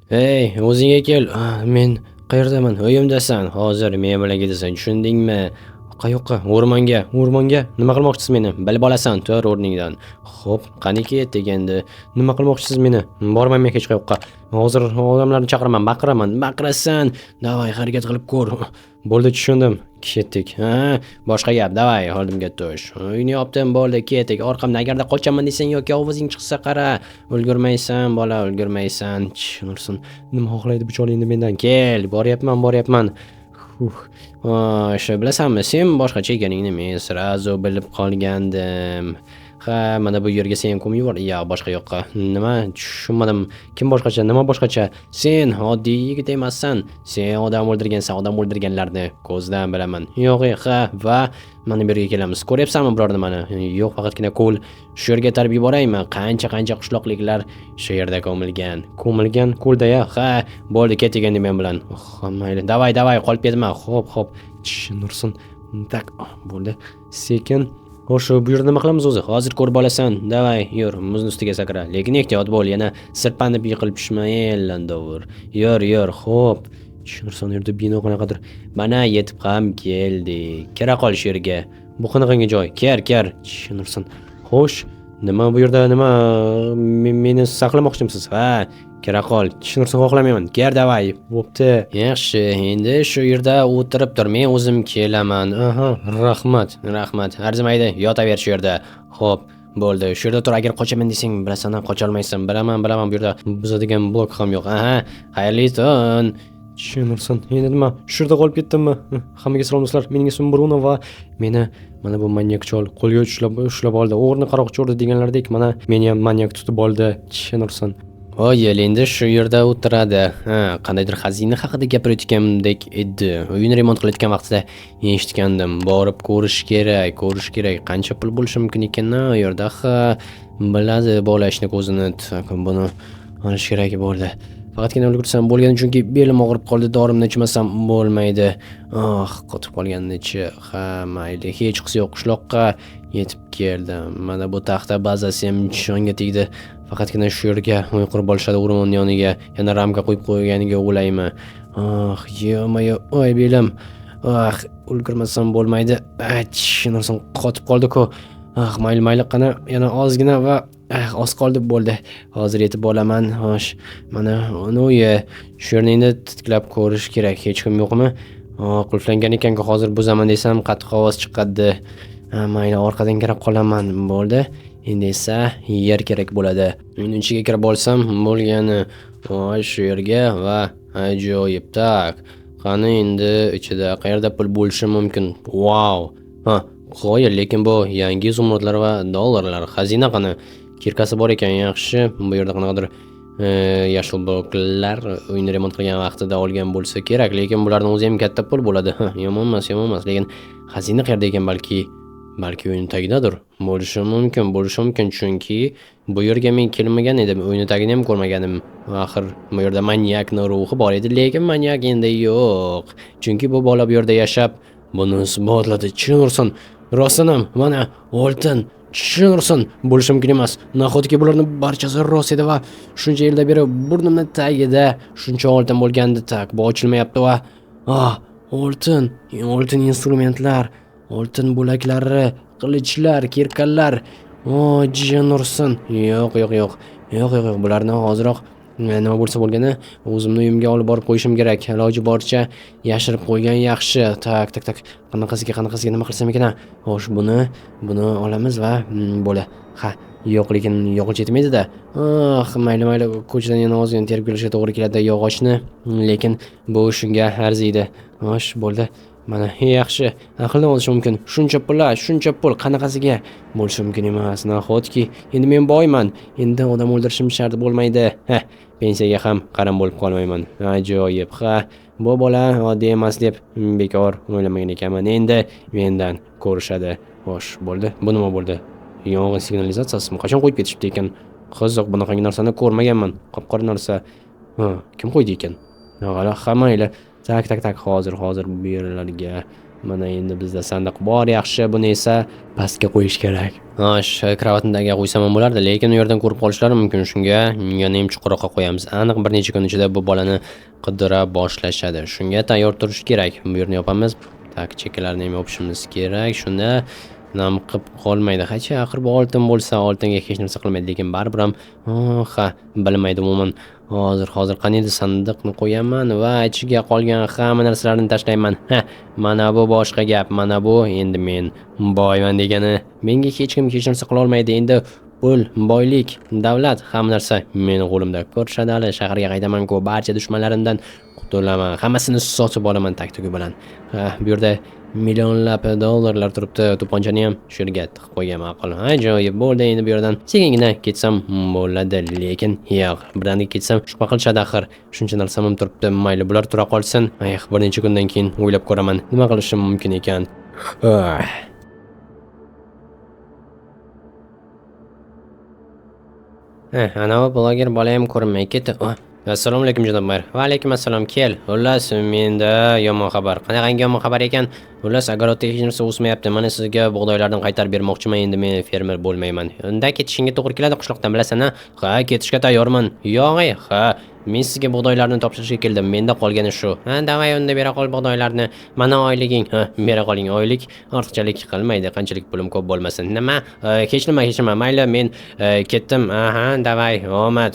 Ey, o'zingga kel. Men qayerdaman? Uyimdasan. Hozir men bilan ketasan, tushundingmi? Qayoqqa? O'rmonga. Nima qilmoqchisiz meni? Bilib olasan, tur o'rningdan. Xo'p, qani ketdik endi. Nima qilmoqchisiz meni? Bormayman hech qayoqqa. Hozir odamlarni chaqiraman, baqirasan. Davay, harakat qilib ko'r. Bo'ldi, tushundim. Ketdik. Boshqa gap. Davay, oldimga tush. Uyni yopdim, bo'ldi, ketdik. Orqamdan agarda qochaman desang yoki ovozing chiqsa qara. Ulgurmaysan, bola, ulgurmaysan. Nursin, nima xohlaydi bu chol endi mendan? Kel, boryapman. Shu bilasanmi, sen boshqacha ekaningni men srazu bilib qolgandim. Mana bu yerga sen ko'mib yubor. Boshqa yoqqa. Nima? Tushunmadim. Kim boshqacha? Nima boshqacha? Sen oddiy yigit emassan. Sen odam o'ldirgansan, odam o'ldirganlarni ko'zdan bilaman. Yo'q, va mana bu yerga kelamiz. Ko'ryapsanmi biror nimani? Yo'q, faqatgina ko'l. Shu yerga tarib yuboraymi? Qancha qishloqliklar shu yerda ko'milgan ko'lda-ya. Bo'ldi, ketdik endi men bilan. Mayli. Davay, qolib ketma. Xo'p. Nursin. Tak, bo'ldi. Sekin. Xo'sh, bu yerda nima qilamiz o'zi? Hozir ko'rib olasan. Davay, yur, muzni ustiga sakra. Lekin ehtiyot bo'l, yana sirpanib yiqilib tushma, landovur. Yur, xo'p. Tushunursan, yerda bino qanaqadir. Mana yetib ham keldik. Kira qol shu yerga. Bu qanaqangi joy? Ker. Tushunursan. Xo'sh, nima bu yerda meni saqlamoqchimisiz? Kira qol. Tushunursan, xohlamayman. Ker, davay. Bo'pti. Yaxshi, endi shu yerda o'tirib tur, men o'zim kelaman. Rahmat. Arzimaydi, yotaver shu yerda. Xo'p, bo'ldi. Shu yerda tur, agar qochaman desang, bilasan, qocha olmaysan. Bilaman, bu yerda buzadigan blok ham yo'q. Xayrli tun. Tushunursan, endi nima? Shu yerda qolib ketdimmi? Hammaga salom do'stlar. Mening ismim Bruno va meni mana bu manyak chol qo'lga ushlab oldi. O'g'rini qaroqchi urdi deganlardek, mana meni ham manyak tutib oldi. Tushunursan. Endi shu yerda o'tiradi. Qandaydir xazina haqida gapirayotgandek edi. Uyini remont qilayotgan vaqtida eshitgandim. Borib ko'rish kerak. Qancha pul bo'lishi mumkin ekan u yerda? Biladi bola ishni ko'zini. Buni olish kerak bo'ldi. Faqatgina ulgursam bo'lgan, chunki belim og'rib qoldi, dorimni ichmasam bo'lmaydi. Qotib qolganini-chi. Mayli, hech qisi yo'q, qishloqqa yetib keldim. Mana bu taxta bazasi ham jonga tegdi. Faqatgina shu yerga uy qurib olishadi, o'rmon yoniga. Yana ramka qo'yib qo'yganiga o'laymi? Yo'q, belim. Ulgurmasam bo'lmaydi. Shundan qotib qoldi-ku. Mayli, qani, yana ozgina va oz qoldi, bo'ldi. Hozir yetib olaman. Mana uni shu yerni endi tiklab ko'rish kerak. Hech kim yo'qmi? Qulflangan ekan-ku, hozir buzaman desam qattiq ovoz chiqadi. Mayli, orqadan kirib qolaman, bo'ldi. Endi esa yer kerak bo'ladi. Uyning ichiga kirib olsam bo'lgani. Shu yerga va ajoyib. Tak. Qani endi ichida qayerda pul bo'lishi mumkin? Qo'y, lekin bu yangi izumrudlar va dollarlar. Xazina qani? Kirkasi bor ekan, yaxshi. Bu yerda qanaqadir yashil bloklar uyni remont qilgan vaqtida olgan bo'lsa kerak, lekin bularning o'zi ham katta pul bo'ladi. Yomon emas, lekin xazina qayerda ekan? Balki uyning tagidadir. Bo'lishi mumkin, chunki bu yerga men kelmagan edim, uyning tagini ham ko'rmaganim. Axir bu yerda manyakning ruhi bor edi, lekin manyak endi yo'q. Chunki bu bola bu yerda yashab buni isbotladi. Tushunursan, rostdan ham mana oltin. Tushunursan, bo'lishi mumkin emas. Nahotki bularning barchasi rost edi va shuncha yildan beri burnimning tagida shuncha oltin bo'lgandi, tak, bu ochilmayapti va oltin instrumentlar, oltin bo'laklari, qilichlar, kirkallar. Jinursin. Yo'q. Bularni hoziroq nima bo'lsa bo'lgani, o'zimni uyimga olib borib qo'yishim kerak. Iloji boricha yashirib qo'ygan yaxshi. Tak. Qanaqasiga nima qilsam ekan? Xo'sh, buni olamiz va bo'ldi. Yo'q, lekin yog'och yetmaydi-da. Mayli, ko'chadan yana ozgina terib kelishga to'g'ri keladi yog'ochni, lekin bu shunga arziydi. Xo'sh, bo'ldi. Mana yaxshi, aqldan olish mumkin. Shuncha pul qanaqasiga bo'lishi mumkin emas. Nahotki endi men boyman. Endi odam o'ldirishim shart bo'lmaydi. Pensiyaga ham qaram bo'lib qolmayman. Ajoyib. Bu bola oddiy emas deb bekor o'ylamagan ekanman. Endi mendan ko'rishadi. Xo'sh, bo'ldi. Bu nima bo'ldi? Yong'in signalizatsiyasimi? Qachon qo'yib ketishibdi ekan? Qiziq, bunaqangi narsani ko'rmaganman. Qop-qora narsa. Kim qo'ydi ekan? Mayli. Tak. Hozir bu yerlarga Mana endi bizda sandiq bor, yaxshi. Buni esa pastga qo'yish kerak. Xo'sh, kravatimdagiga qo'ysam ham bo'lardi, lekin u yerdan ko'rib qolishlari mumkin. Shunga yana ham chuqurroqqa qo'yamiz. Aniq bir necha kun ichida bu bolani qidira boshlashadi. Shunga tayyor turish kerak. Bu yerni yopamiz. Tak, chekkalarni ham yopishimiz kerak. Shunda nam qilib qolmaydi. Hacha axir bu oltin bo'lsa, oltinga hech narsa qilmaydi, lekin baribir ham bilmaydi umuman. Hozir qaniydi sandiqni qo'yaman va ichiga qolgan hamma narsalarni tashlayman. Mana bu boshqa gap. Mana bu endi men boyman degani. Menga hech kim hech narsa qila olmaydi. Endi pul, boylik, davlat, hamma narsa meni qo'limda. Ko'rishadi hali, shaharga qaytaman-ku, barcha dushmanlarimdan qutulaman. Hammasini sotib olaman taktugi bilan. Bu yerda millionlab dollarlar turibdi. To'ponchani ham shu yerga tiqib qo'ygan ma'qul. Ajoyib bo'ldi. Endi bu yerdan sekingina ketsam bo'ladi, lekin yo'q. Birdaniga ketsam shubha qilishadi axir. Shuncha narsam ham turibdi. Mayli, bular tura qolsin. Bir necha kundan keyin o'ylab ko'raman, nima qilishim mumkin ekan. Anavi bloger bola ham ko'rinmay ketdi. Assalomu alaykum janob mer. Va alaykum assalom. Kel. Xullas, menda yomon xabar. Qanaqangi yomon xabar ekan? Xullas, agarotda hech narsa o'smayapti. Mana sizga bug'doylardan qaytarib bermoqchiman. Endi men fermer bo'lmayman. Unda ketishingga to'g'ri keladi qishloqdan, bilasan-a? Ketishga tayyorman. Yo'g'ay, men sizga bug'doylarni topshirishga keldim. Menda qolgani shu. Davay unda bera qol bug'doylarni. Mana oyliging. Bera qoling. Oylik ortiqchalik qilmaydi. Qanchalik pulim ko'p bo'lmasin. Nima? Hech nima. Mayli, men ketdim. Davay. Omad.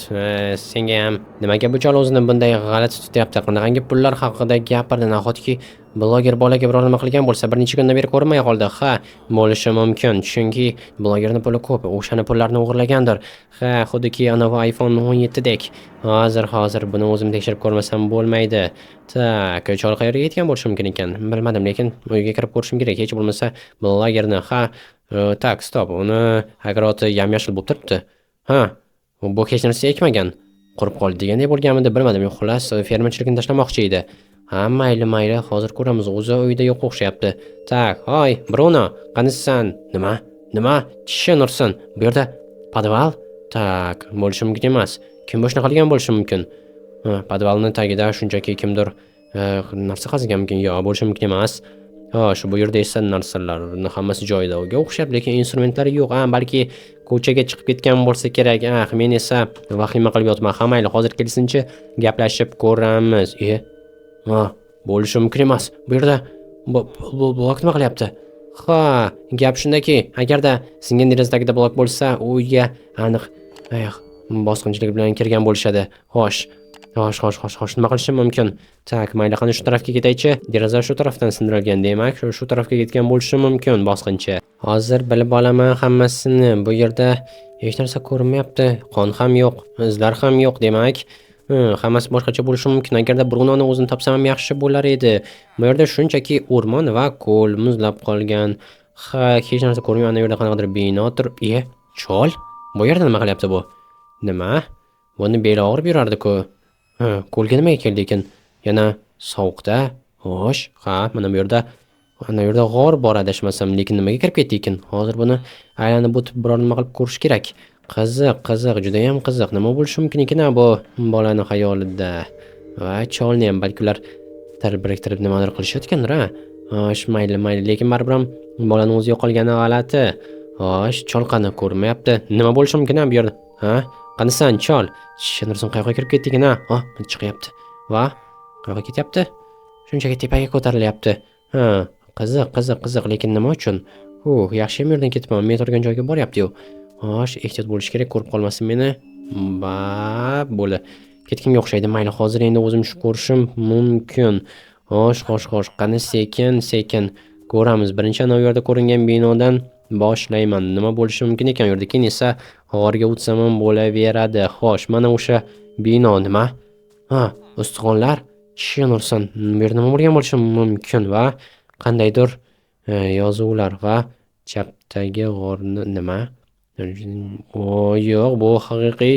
Senga ham. Nimaga bu chol o'zini bunday g'alati tutyapti? Qanaqangi pullar haqida gapirdi? Nahotki bloger bolaga biror nima qilgan bo'lsa, bir necha kundan beri ko'rmay qoldi. Bo'lishi mumkin. Chunki blogerning puli ko'p. O'shani pullarni o'g'irlagandir. Xuddiki anavi iPhone 17 dek. Hozir buni o'zim tekshirib ko'rmasam bo'lmaydi. Tak, chol qayerga ketgan bo'lishi mumkin ekan? Bilmadim, lekin uyga kirib ko'rishim kerak. Hech bo'lmasa blogerni. Tak, stop. Uni agaroti yam-yashil bo'lib turibdi. Bu hech narsa ekmagan. Qurib qoldi degandek bo'lganmidi, bilmadim. Xullas, fermerchilikni tashlamoqchi edi. Mayli, hozir ko'ramiz. O'zi uyda yo'q o'xshayapti. Tak, hoy, Bruno, qanisan? Nima? Tishing ursin. Bu yerda podval? Tak, bo'lishi mumkin emas. Kim boshqa qilgan bo'lishi mumkin? Podvalning tagida shunchaki kimdir narsa qazigan mumkin. Yo'q, bo'lishi mumkin emas. Shu bu yerda esa narsalarning hammasi joyida o'xshab, lekin instrumentlari yo'q. Balki ko'chaga chiqib ketgan bo'lsa kerak. Men esa vahima qilib yotman. Mayli, hozir kelsinchi, gaplashib ko'ramiz. Bo'lishi mumkin emas. Bu yerda blok nima qilyapti? Gap shundaki, agarda singan derazadagida blok bo'lsa, uyga aniq bosqinchilik bilan kirgan bo'lishadi. Xo'sh, nima qilishim mumkin? Tak, mayli, qani shu tarafga ketaychi. Deraza shu tarafdan sindirilgan, demak, shu tarafga ketgan bo'lishi mumkin bosqinchi. Hozir bilib olaman hammasini. Bu yerda hech narsa ko'rinmayapti. Qon ham yo'q, izlar ham yo'q, demak, hammasi boshqacha bo'lishi mumkin. Agarda Brunoni o'zini topsam ham yaxshi bo'lar edi. Bu yerda shunchaki o'rmon va ko'l muzlab qolgan. Hech narsa ko'rmayman. Ana yerda qanaqadir bino turib. Chol, bu yerda nima qilyapti bu? Nima? Buni beli og'rib yurardi-ku. Ko'lga nimaga keldi ekan? Yana sovuqda. Xo'sh, mana bu yerda g'or bor adashmasam, lekin nimaga kirib ketdi ekan? Hozir buni aylanib o'tib biror nima qilib ko'rish kerak. Qiziq, juda ham qiziq. Nima bo'lishi mumkin ekan bu bolaning xayolida? Va cholni ham balki ular biriktirib nimadir qilishayotgandir. Mayli, lekin baribir ham bolaning o'zi yo'qolgani g'alati. Chol qani ko'rmayapti. Nima bo'lishi mumkin bu yerda? Qanisan chol? Shinirsin qayoqqa kirib ketding? Chiqyapti. Va qayoqqa ketyapti? Shunchaki tepaga ko'tarilyapti. Qiziq, lekin nima uchun? Yaxshi yerdan ketibman. Men turgan joyga boryapti-yu. Ehtiyot bo'lish kerak, ko'rib qolmasin meni. Bo'ldi. Ketganga o'xshaydi. Mayli, hozir endi o'zim shu ko'rishim mumkin. Xo'sh, qani sekin ko'ramiz. Birinchi ana u yerda ko'ringan binodan boshlayman. Nima bo'lishi mumkin ekan u yerda? Keyin esa g'orga o'tsam ham bo'laveradi. Xo'sh, mana o'sha bino nima? Ustixonlar. Tishing ursin. Bu yerda nima bo'lgan bo'lishi mumkin va qandaydir yozuvlar va chapdagi g'orni nima? Yo'q, bu haqiqiy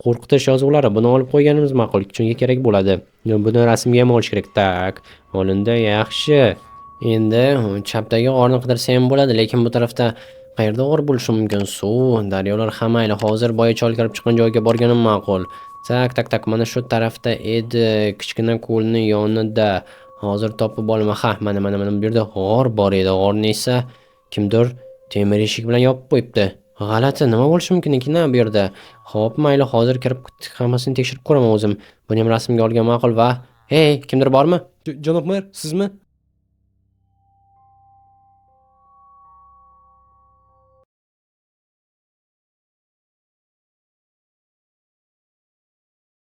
qo'rqitish yozuvlari. Buni olib qo'yganimiz ma'qul, chunki kerak bo'ladi. Buni rasmga ham olish kerak. Tak, olindi, yaxshi. Endi chapdagi g'orni qidirsa ham bo'ladi, lekin bu tarafda qayerda g'or bo'lishi mumkin? Suv, daryolar hammayli. Hozir boya chol kirib chiqqan joyga borganim ma'qul. Tak, mana shu tarafda edi, kichkina ko'lning yonida. Hozir topib olaman. Ha, mana bu yerda g'or bor edi. G'orni esa kimdir temir eshik bilan yopib qo'yibdi. G'alati, nima bo'lishi mumkin ekan bu yerda? Xo'p, mayli, hozir kirib hammasini tekshirib ko'raman o'zim. Buni ham rasmga olgan ma'qul va hey, kimdir bormi? Janob mer, sizmi?